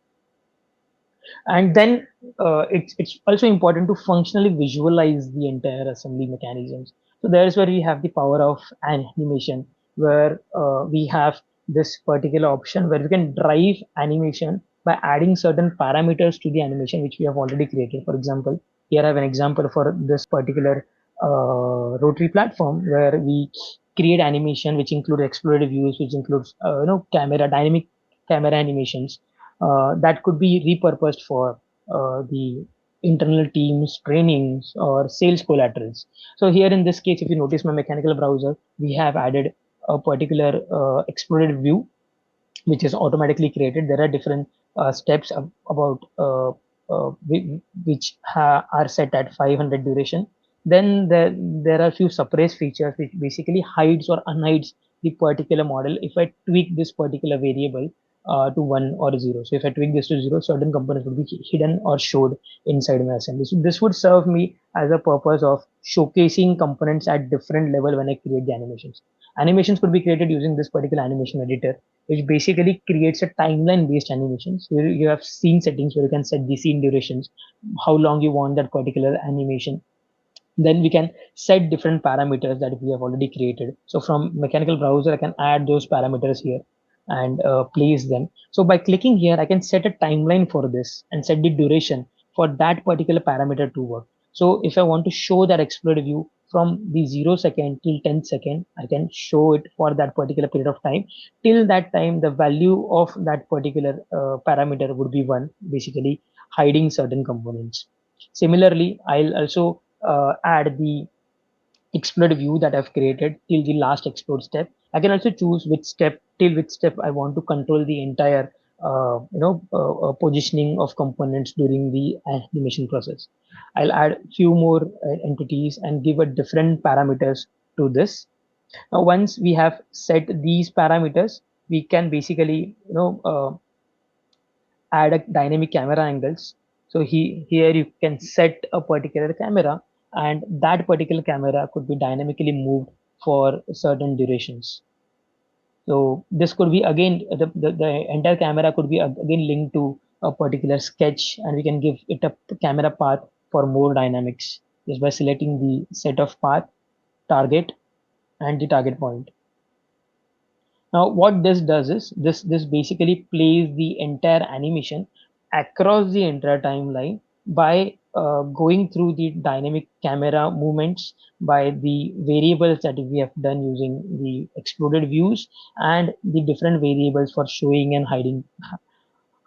And then it's also important to functionally visualize the entire assembly mechanisms. So there's where we have the power of animation, where we have this particular option where we can drive animation by adding certain parameters to the animation which we have already created. For example, here I have an example for this particular rotary platform, where we create animation which include explorative views, which includes camera dynamic camera animations that could be repurposed for the internal teams, trainings, or sales collaterals. So here in this case, if you notice my mechanical browser, we have added a particular explorative view which is automatically created. There are different steps about which are set at 500 duration. Then there are a few suppress features which basically hides or unhides the particular model if I tweak this particular variable to 1 or 0. So if I tweak this to 0, certain components would be hidden or showed inside my assembly. So this would serve me as a purpose of showcasing components at different level when I create the animations. Animations could be created using this particular animation editor, which basically creates a timeline based animation. So you have scene settings where you can set the scene durations, how long you want that particular animation. Then we can set different parameters that we have already created. So from mechanical browser, I can add those parameters here and place them. So by clicking here, I can set a timeline for this and set the duration for that particular parameter to work. So if I want to show that exploded view from the 0 second till 10 second, I can show it for that particular period of time. Till that time, the value of that particular parameter would be 1, basically hiding certain components. Similarly, I'll also add the explode view that I've created till the last explode step. I can also choose which step I want to control the entire positioning of components during the animation process. I'll add few more entities and give a different parameters to this. Now, once we have set these parameters, we can basically add a dynamic camera angles. So here you can set a particular camera, and that particular camera could be dynamically moved for certain durations. So this could be again the entire camera could be again linked to a particular sketch, and we can give it a camera path for more dynamics just by selecting the set of path, target, and the target point. Now, what this does is this basically plays the entire animation across the entire timeline by going through the dynamic camera movements, by the variables that we have done using the exploded views, and the different variables for showing and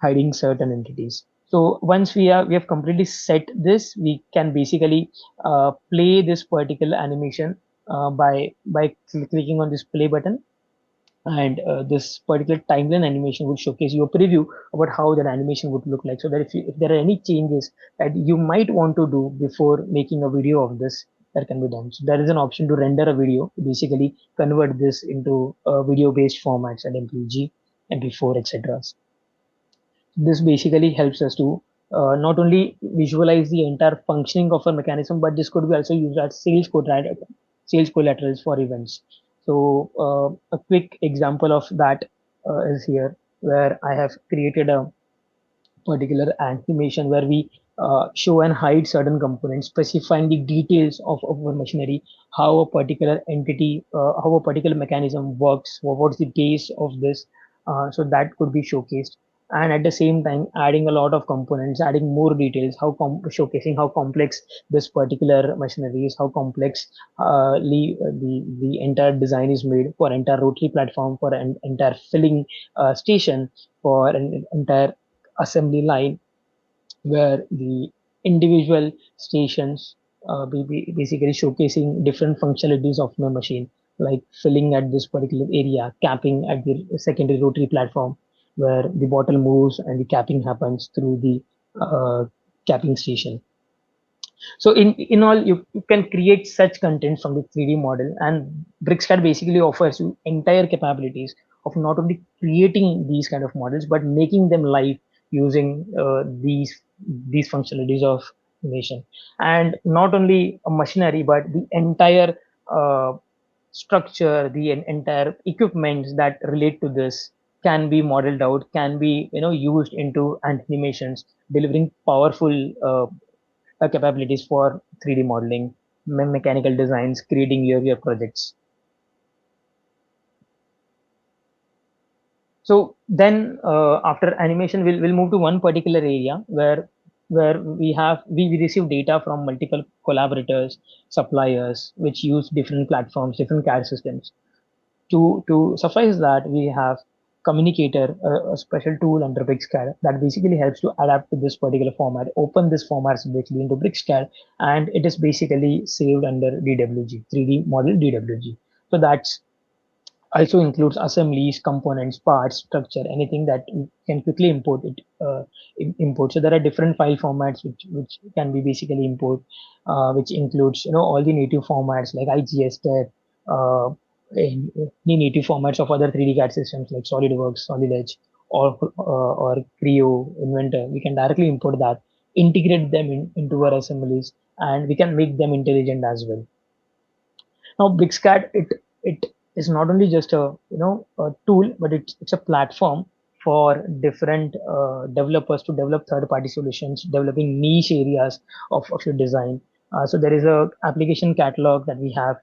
hiding certain entities. So once we have completely set this, we can basically play this particular animation by clicking on this play button, and this particular timeline animation would showcase you a preview about how that animation would look like, so that if there are any changes that you might want to do before making a video of this, that can be done. So there is an option to render a video to basically convert this into video based formats and mpg, mp4, etc. This basically helps us to not only visualize the entire functioning of a mechanism, but this could be also used as sales collaterals for events. So a quick example of that is here, where I have created a particular animation where we show and hide certain components, specifying the details of our machinery, how a particular entity, how a particular mechanism works, what's the base of this. So that could be showcased. And at the same time, adding a lot of components, adding more details, showcasing how complex this particular machinery is, how complex the entire design is made for entire rotary platform, for an entire filling station, for an entire assembly line, where the individual stations basically showcasing different functionalities of my machine, like filling at this particular area, capping at the secondary rotary platform, where the bottle moves and the capping happens through the capping station. So in all, you can create such content from the 3D model, and BricsCAD basically offers you entire capabilities of not only creating these kind of models, but making them live using these functionalities of animation. And not only a machinery, but the entire structure, the entire equipment that relate to this can be modeled out, can be used into animations, delivering powerful capabilities for 3D modeling, mechanical designs, creating your projects. So then after animation, we'll move to one particular area where we receive data from multiple collaborators, suppliers, which use different platforms, different CAD systems. To suffice that, we have communicator, a special tool under BricsCAD that basically helps to adapt to this particular format, open this format basically into BricsCAD, and it is basically saved under DWG, 3D model DWG. So that's also includes assemblies, components, parts, structure, anything that you can quickly import it. Import. So there are different file formats which can be basically import, which includes all the native formats like IGS, TEP, any native formats of other 3D CAD systems like SolidWorks, Solid Edge, or Creo, Inventor. We can directly import that, integrate them into our assemblies, and we can make them intelligent as well. Now, BricsCAD, it is not only just a tool, but it's a platform for different developers to develop third-party solutions, developing niche areas of your design. So there is a application catalog that we have,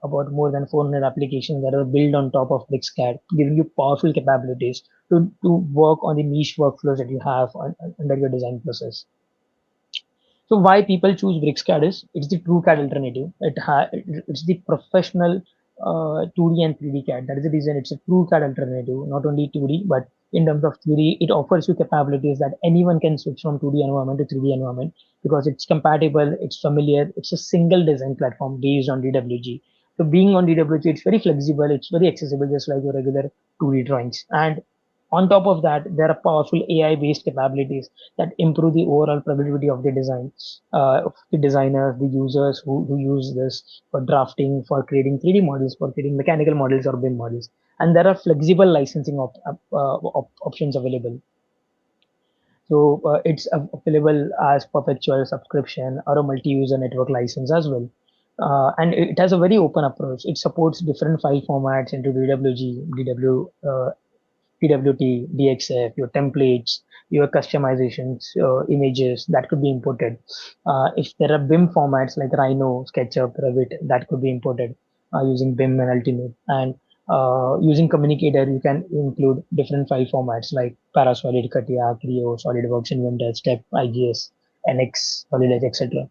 about more than 400 applications that are built on top of BricsCAD, giving you powerful capabilities to work on the niche workflows that you have under your design process. So why people choose BricsCAD is it's the true CAD alternative. It's the professional 2D and 3D CAD. That is the reason it's a true CAD alternative, not only 2D, but in terms of 2D, it offers you capabilities that anyone can switch from 2D environment to 3D environment because it's compatible, it's familiar, it's a single design platform based on DWG. So being on DWG, it's very flexible, it's very accessible, just like your regular 2D drawings. And on top of that, there are powerful AI-based capabilities that improve the overall productivity of the design. Of the designers, the users who use this for drafting, for creating 3D models, for creating mechanical models or BIM models. And there are flexible licensing options available. So it's available as perpetual subscription or a multi-user network license as well. And it has a very open approach. It supports different file formats into DWG, PWT, DXF, your templates, your customizations, images that could be imported. If there are BIM formats like Rhino, SketchUp, Revit, that could be imported using BIM and Ultimate. And using Communicator, you can include different file formats like Parasolid, CATIA, Creo, SolidWorks, Inventor, Step, IGS, NX, Solid Edge, etc.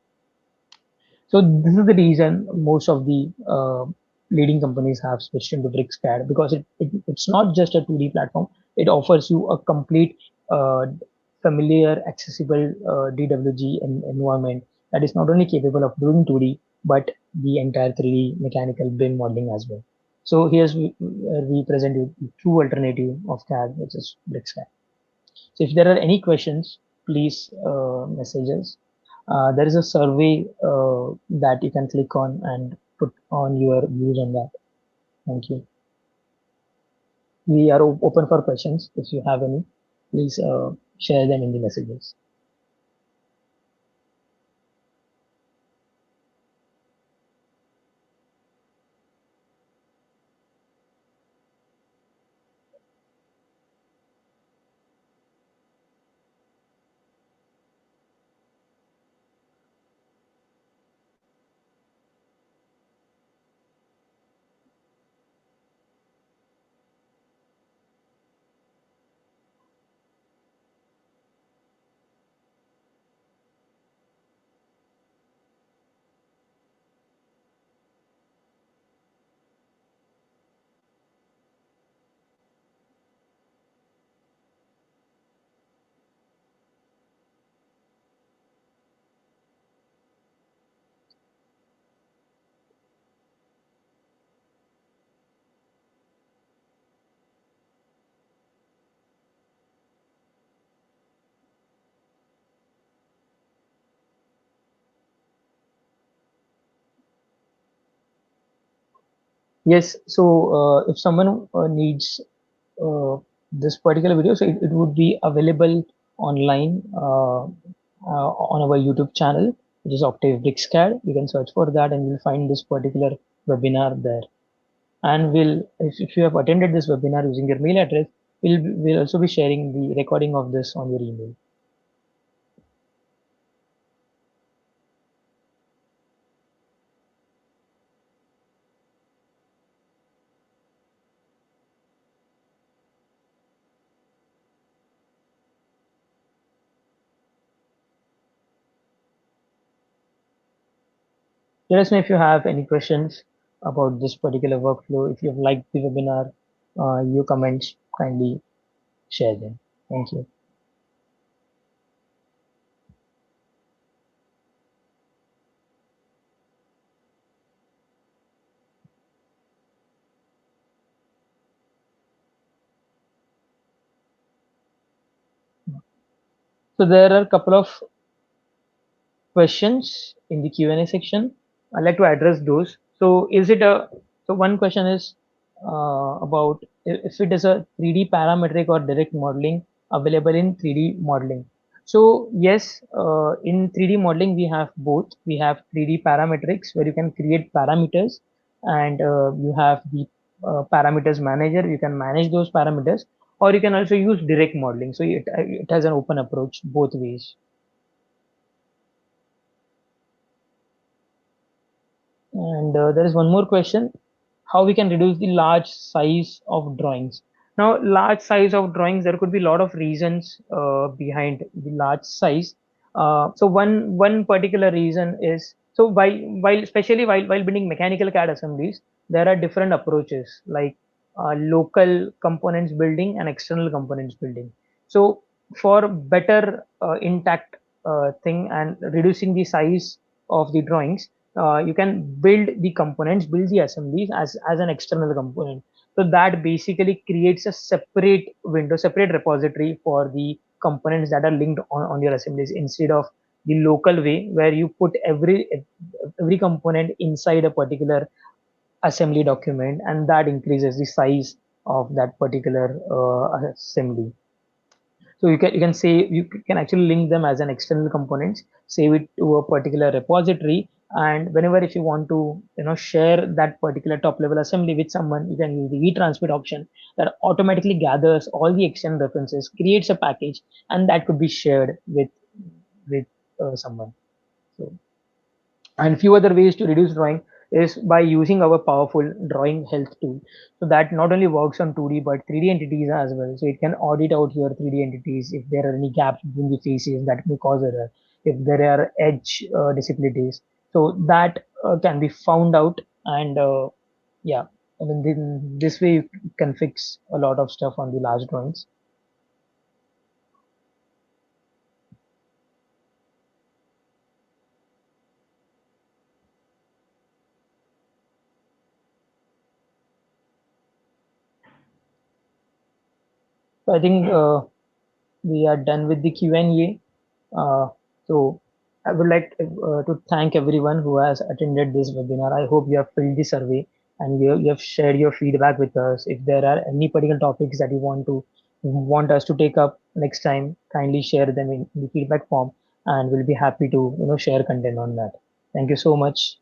So this is the reason most of the leading companies have switched into BricsCAD because it's not just a 2D platform. It offers you a complete, familiar, accessible DWG environment that is not only capable of doing 2D but the entire 3D mechanical BIM modeling as well. So here's we present you the true alternative of CAD, which is BricsCAD. So if there are any questions, please message us. There is a survey that you can click on and put on your views on that. Thank you. We are open for questions. If you have any, please share them in the messages. Yes. So if someone needs this particular video, so it would be available online on our YouTube channel, which is Octave BricsCAD. You can search for that and you'll find this particular webinar there. And if you have attended this webinar using your mail address, we'll also be sharing the recording of this on your email. Let us know if you have any questions about this particular workflow. If you've liked the webinar, your comments, kindly share them. Thank you. So there are a couple of questions in the Q&A section. I'd like to address those. So is it a, so one question is about if it is a 3D parametric or direct modeling available in 3D modeling. So yes, in 3D modeling, we have both. We have 3D parametrics where you can create parameters and you have the parameters manager. You can manage those parameters or you can also use direct modeling. So it has an open approach both ways. And there is one more question, how we can reduce the large size of drawings. Now, large size of drawings, there could be a lot of reasons behind the large size. So one particular reason is, so while especially while building mechanical CAD assemblies, there are different approaches like local components building and external components building. So for better intact thing and reducing the size of the drawings, you can build the components, build the assemblies as an external component. So that basically creates a separate window, separate repository for the components that are linked on your assemblies, instead of the local way where you put every component inside a particular assembly document, and that increases the size of that particular assembly. So you can say you can actually link them as an external components, save it to a particular repository, and whenever if you want to share that particular top level assembly with someone, you can use the transmit option that automatically gathers all the external references, creates a package, and that could be shared with someone. So, and few other ways to reduce drawing is by using our powerful drawing health tool. So that not only works on 2D but 3D entities as well. So it can audit out your 3D entities if there are any gaps between the faces that may cause error, if there are edge disabilities. So that can be found out, and yeah, I mean, this way you can fix a lot of stuff on the large drawings. So I think we are done with the Q&A. So I would like to thank everyone who has attended this webinar. I hope you have filled the survey and you have shared your feedback with us. If there are any particular topics that you want us to take up next time, kindly share them in the feedback form, and we'll be happy to share content on that. Thank you so much.